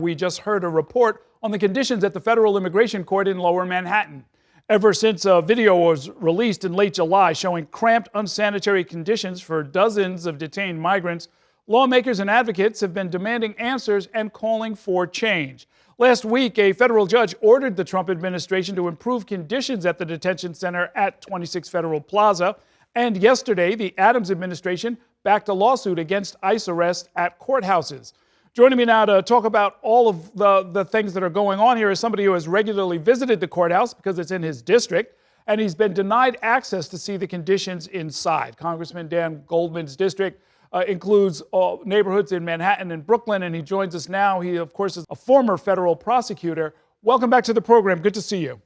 We just heard a report on the conditions at the Federal Immigration Court in Lower Manhattan. Ever since a video was released in late July showing cramped, unsanitary conditions for dozens of detained migrants, lawmakers and advocates have been demanding answers and calling for change. Last week, a federal judge ordered the Trump administration to improve conditions at the detention center at 26 Federal Plaza. And yesterday, the Adams administration backed a lawsuit against ICE arrests at courthouses. Joining me now to talk about all of the things that are going on here is somebody who has regularly visited the courthouse because it's in his district, and he's been denied access to see the conditions inside. Congressman Dan Goldman's district includes neighborhoods in Manhattan and Brooklyn, and he joins us now. He, of course, is a former federal prosecutor. Welcome back to the program. Good to see you.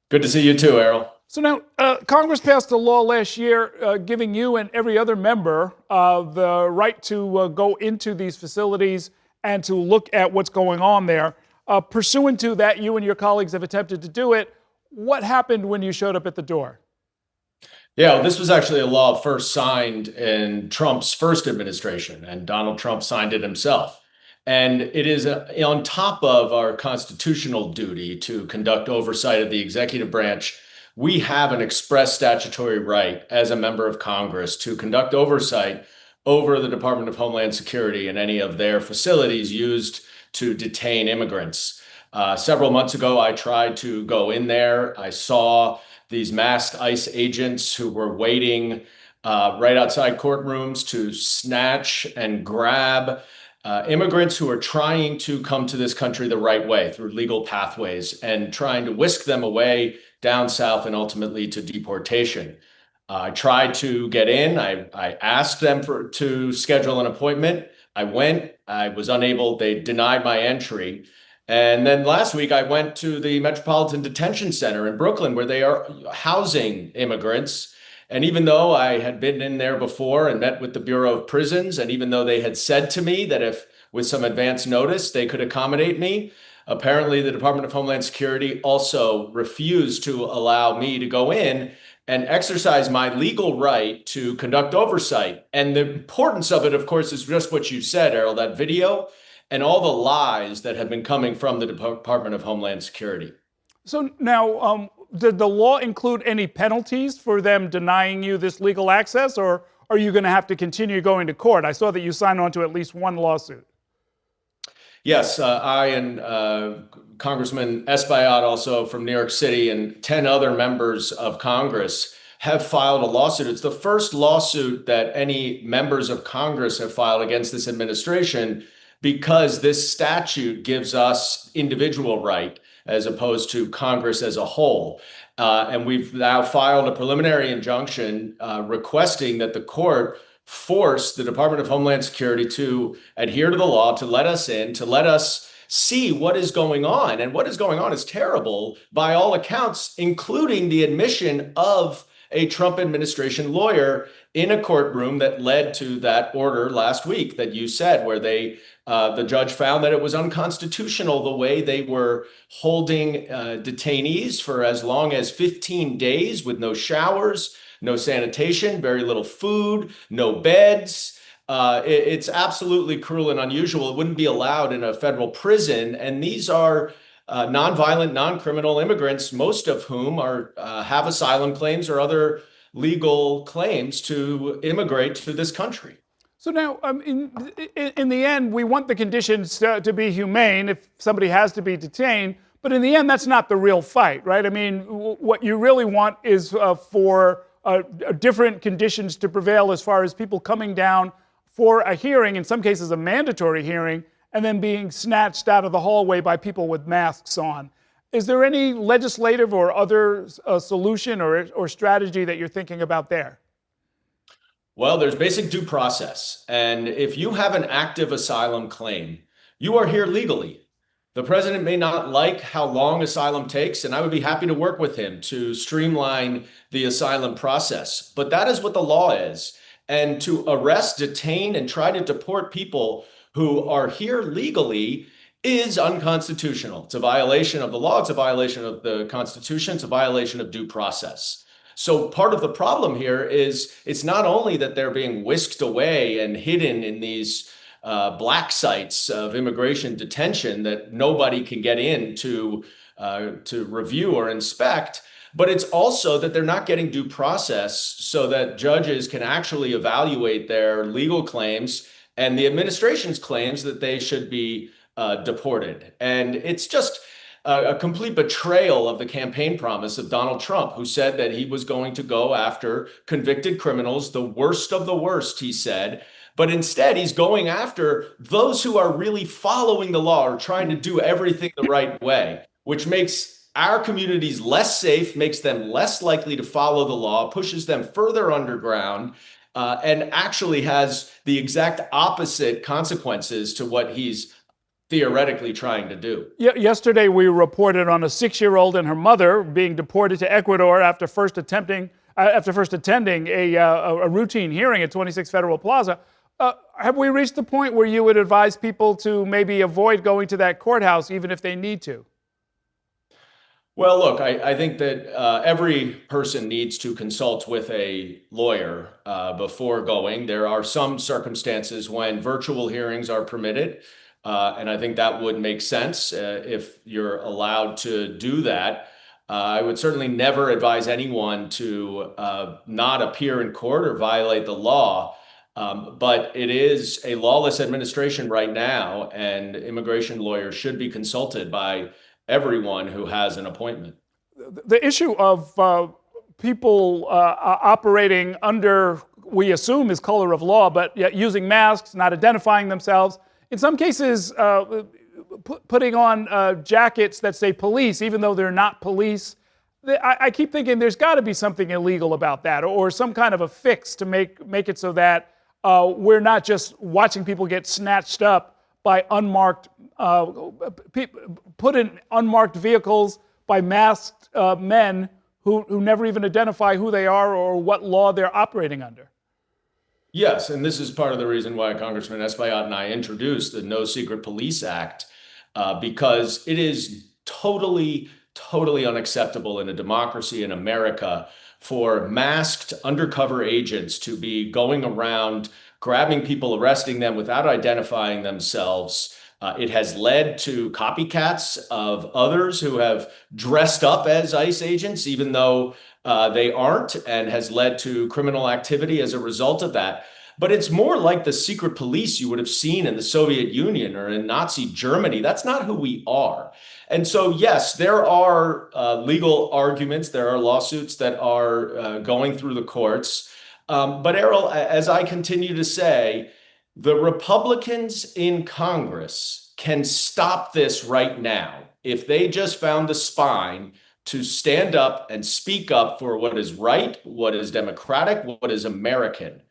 Good to see you too, Errol. So now, Congress passed a law last year giving you and every other member the right to go into these facilities and to look at what's going on there. Pursuant to that, you and your colleagues have attempted to do it. What happened when you showed up at the door? Yeah, well, this was actually a law first signed in Trump's first administration, and Donald Trump signed it himself. And it is on top of our constitutional duty to conduct oversight of the executive branch. We have an express statutory right as a member of Congress to conduct oversight over the Department of Homeland Security and any of their facilities used to detain immigrants. Several months ago, I tried to go in there. I saw these masked ICE agents who were waiting right outside courtrooms to snatch and grab immigrants who are trying to come to this country the right way through legal pathways and trying to whisk them away down south and ultimately to deportation. I tried to get in. I asked them to schedule an appointment. I went. I was unable. They denied my entry. And then last week, I went to the Metropolitan Detention Center in Brooklyn, where they are housing immigrants. And even though I had been in there before and met with the Bureau of Prisons, and even though they had said to me that if with some advance notice they could accommodate me, apparently the Department of Homeland Security also refused to allow me to go in and exercise my legal right to conduct oversight. And the importance of it, of course, is just what you said, Errol, that video and all the lies that have been coming from the Department of Homeland Security. So now, did the law include any penalties for them denying you this legal access, or are you going to have to continue going to court? I saw that you signed on to at least one lawsuit. Yes, I and Congressman Espaillat, also from New York City, and 10 other members of Congress have filed a lawsuit. It's the first lawsuit that any members of Congress have filed against this administration because this statute gives us individual right as opposed to Congress as a whole. And we've now filed a preliminary injunction requesting that the court force the Department of Homeland Security to adhere to the law, to let us in, to let us see what is going on. And what is going on is terrible by all accounts, including the admission of a Trump administration lawyer in a courtroom that led to that order last week that you said, where the judge found that it was unconstitutional the way they were holding detainees for as long as 15 days with no showers, no sanitation, very little food, no beds. It's absolutely cruel and unusual. It wouldn't be allowed in a federal prison. And these are nonviolent, non-criminal immigrants, most of whom have asylum claims or other legal claims to immigrate to this country. So now, in the end, we want the conditions to be humane if somebody has to be detained. But in the end, that's not the real fight, right? I mean, what you really want is for different conditions to prevail as far as people coming down for a hearing, in some cases a mandatory hearing, and then being snatched out of the hallway by people with masks on. Is there any legislative or other solution or strategy that you're thinking about there? Well, there's basic due process. And if you have an active asylum claim, you are here legally. The president may not like how long asylum takes, and I would be happy to work with him to streamline the asylum process. But that is what the law is. And to arrest, detain, and try to deport people who are here legally is unconstitutional. It's a violation of the law. It's a violation of the Constitution. It's a violation of due process. So part of the problem here is it's not only that they're being whisked away and hidden in these black sites of immigration detention that nobody can get in to review or inspect. But it's also that they're not getting due process so that judges can actually evaluate their legal claims and the administration's claims that they should be deported. And it's just a complete betrayal of the campaign promise of Donald Trump, who said that he was going to go after convicted criminals, the worst of the worst, he said. But instead, he's going after those who are really following the law or trying to do everything the right way, which makes our communities less safe, makes them less likely to follow the law, pushes them further underground, and actually has the exact opposite consequences to what he's theoretically trying to do. Yesterday, we reported on a 6-year-old and her mother being deported to Ecuador after first attending a routine hearing at 26 Federal Plaza. Have we reached the point where you would advise people to maybe avoid going to that courthouse, even if they need to? Well, look, I think that every person needs to consult with a lawyer before going. There are some circumstances when virtual hearings are permitted, and I think that would make sense if you're allowed to do that. I would certainly never advise anyone to not appear in court or violate the law. But it is a lawless administration right now, and immigration lawyers should be consulted by everyone who has an appointment. The issue of people operating under, we assume, is color of law, but yet using masks, not identifying themselves, in some cases putting on jackets that say police, even though they're not police. I keep thinking there's got to be something illegal about that, or some kind of a fix to make it so that we're not just watching people get snatched up by unmarked, put in unmarked vehicles by masked men who never even identify who they are or what law they're operating under. Yes, and this is part of the reason why Congressman Espaillat and I introduced the No Secret Police Act, because it is totally unacceptable in a democracy in America for masked undercover agents to be going around grabbing people, arresting them without identifying themselves. It has led to copycats of others who have dressed up as ICE agents, even though they aren't, and has led to criminal activity as a result of that. But it's more like the secret police you would have seen in the Soviet Union or in Nazi Germany. That's not who we are. And so, yes, there are legal arguments. There are lawsuits that are going through the courts. But Errol, as I continue to say, the Republicans in Congress can stop this right now if they just found the spine to stand up and speak up for what is right, what is democratic, what is American.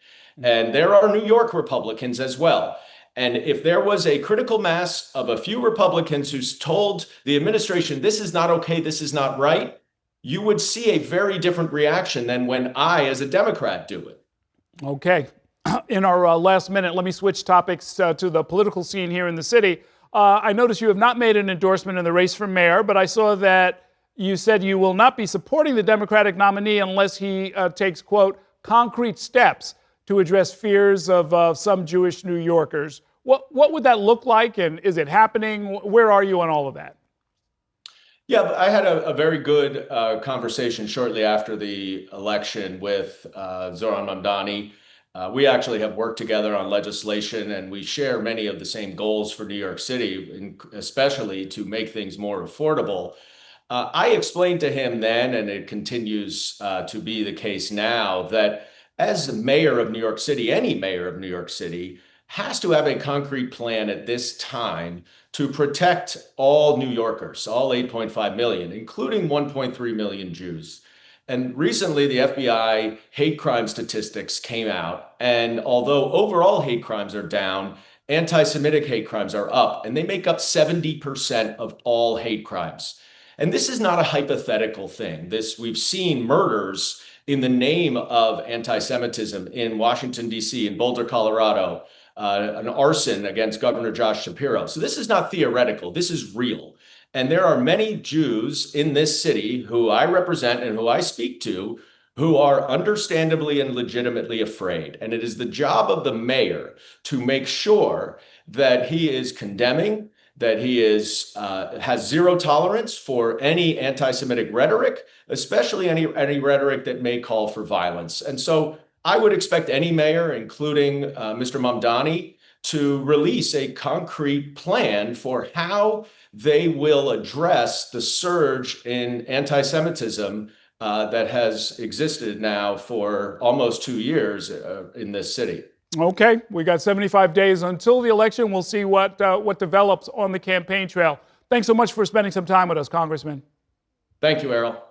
And there are New York Republicans as well. And if there was a critical mass of a few Republicans who told the administration, this is not okay, this is not right, you would see a very different reaction than when I, as a Democrat, do it. Okay. In our last minute, let me switch topics to the political scene here in the city. I noticed you have not made an endorsement in the race for mayor, but I saw that you said you will not be supporting the Democratic nominee unless he takes, quote, concrete steps to address fears of some Jewish New Yorkers. What would that look like, and is it happening? Where are you on all of that? Yeah, I had a very good conversation shortly after the election with Zohran Mamdani. We actually have worked together on legislation, and we share many of the same goals for New York City, especially to make things more affordable. I explained to him then, and it continues to be the case now, that as the mayor of New York City, any mayor of New York City has to have a concrete plan at this time to protect all New Yorkers, all 8.5 million, including 1.3 million Jews. And recently, the FBI hate crime statistics came out. And although overall hate crimes are down, anti-Semitic hate crimes are up, and they make up 70% of all hate crimes. And this is not a hypothetical thing. We've seen murders in the name of anti-Semitism in Washington, D.C., in Boulder, Colorado, an arson against Governor Josh Shapiro. So this is not theoretical. This is real. And there are many Jews in this city who I represent and who I speak to who are understandably and legitimately afraid. And it is the job of the mayor to make sure that he is condemning, that he is has zero tolerance for any anti-Semitic rhetoric, especially any rhetoric that may call for violence. And so I would expect any mayor, including Mr. Mamdani, to release a concrete plan for how they will address the surge in anti-Semitism that has existed now for almost 2 years in this city. Okay, we got 75 days until the election. We'll see what develops on the campaign trail. Thanks so much for spending some time with us, Congressman. Thank you, Errol.